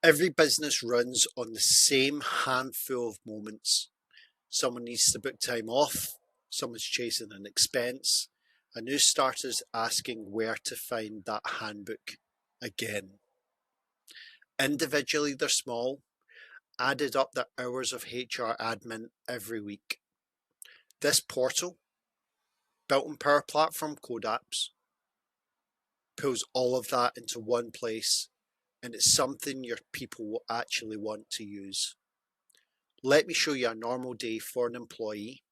Every business runs on the same handful of moments. Someone needs to book time off, someone's chasing an expense, a new starter's asking where to find that handbook again. Individually, they're small, added up the hours of HR admin every week. This portal, built on Power Platform Code Apps, pulls all of that into one place, and it's something your people will actually want to use. Let me show you a normal day for an employee,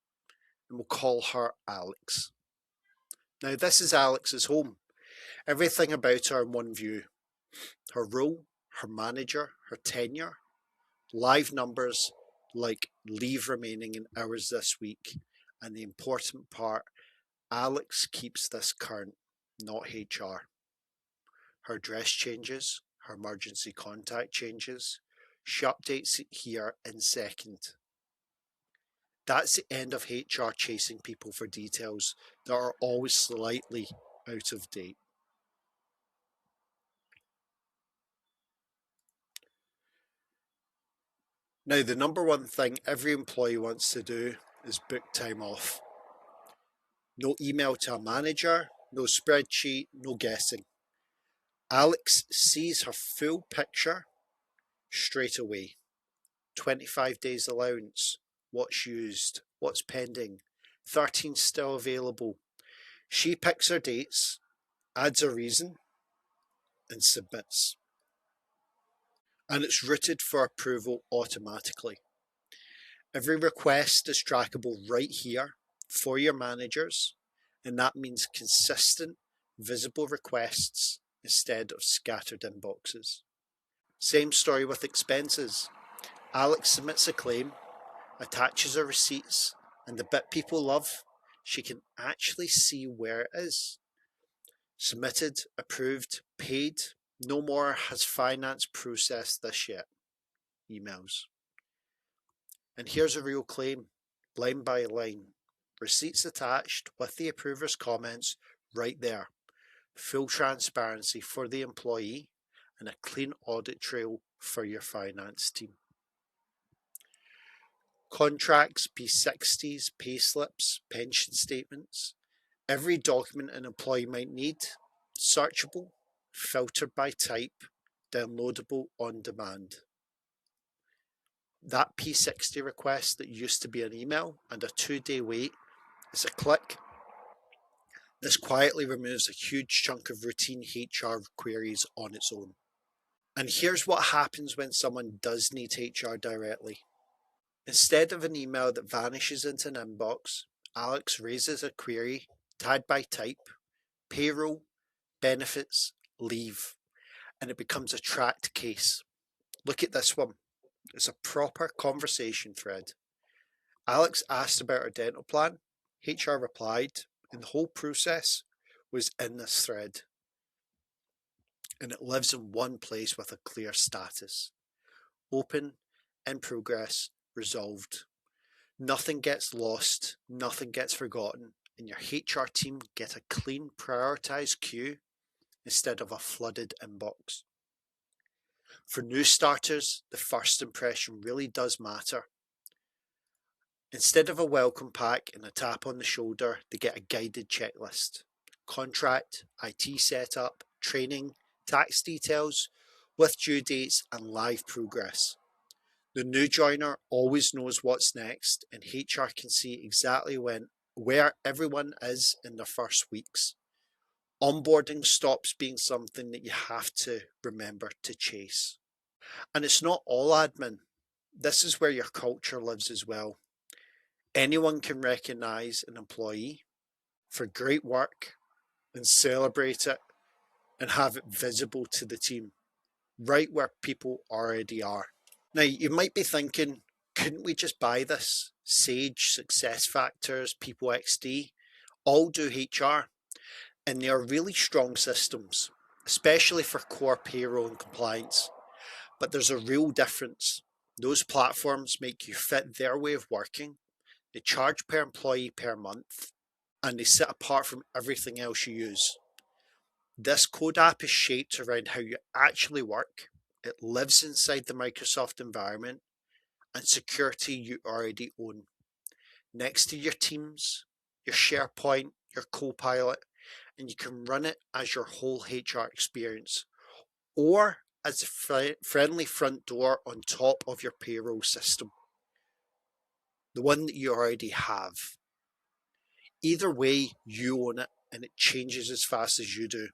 and we'll call her Alex. Now, this is Alex's home. Everything about her in one view. Her role, her manager, her tenure, live numbers like leave remaining in hours this week, and the important part, Alex keeps this current, not HR. Her address changes, her emergency contact changes. She updates it here in second. That's the end of HR chasing people for details that are always slightly out of date. Now, the number one thing every employee wants to do is book time off. No email to a manager, no spreadsheet, no guessing. Alex sees her full picture straight away. 25 days allowance, what's used, what's pending, 13 still available. She picks her dates, adds a reason, and submits. And it's routed for approval automatically. Every request is trackable right here for your managers, and that means consistent, visible requests instead of scattered inboxes. Same story with expenses. Alex submits a claim, attaches her receipts, and the bit people love, she can actually see where it is. Submitted, approved, paid. No more has finance processed this yet. Emails. And here's a real claim, line by line. Receipts attached with the approver's comments right there. Full transparency for the employee and a clean audit trail for your finance team. Contracts, P60s, payslips, pension statements. Every document an employee might need, searchable, filtered by type, downloadable on demand. That P60 request that used to be an email and a 2-day wait is a click. This quietly removes a huge chunk of routine HR queries on its own. And here's what happens when someone does need HR directly. Instead of an email that vanishes into an inbox, Alex raises a query tagged by type, payroll, benefits, leave, and it becomes a tracked case. Look at this one. It's a proper conversation thread. Alex asked about her dental plan, HR replied, and the whole process was in this thread. And it lives in one place with a clear status. Open, in progress, resolved. Nothing gets lost, nothing gets forgotten, and your HR team get a clean, prioritized queue instead of a flooded inbox. For new starters, the first impression really does matter. Instead of a welcome pack and a tap on the shoulder, they get a guided checklist. Contract, IT setup, training, tax details, with due dates and live progress. The new joiner always knows what's next, and HR can see exactly where everyone is in their first weeks. Onboarding stops being something that you have to remember to chase. And it's not all admin. This is where your culture lives as well. Anyone can recognize an employee for great work and celebrate it and have it visible to the team, right where people already are. Now, you might be thinking, couldn't we just buy this? Sage, SuccessFactors, People XD, all do HR, and they are really strong systems, especially for core payroll and compliance. But there's a real difference. Those platforms make you fit their way of working. They charge per employee per month, and they sit apart from everything else you use. This code app is shaped around how you actually work. It lives inside the Microsoft environment, and security you already own. Next to your Teams, your SharePoint, your Copilot, and you can run it as your whole HR experience, or as a friendly front door on top of your payroll system, the one that you already have. Either way, you own it, and it changes as fast as you do.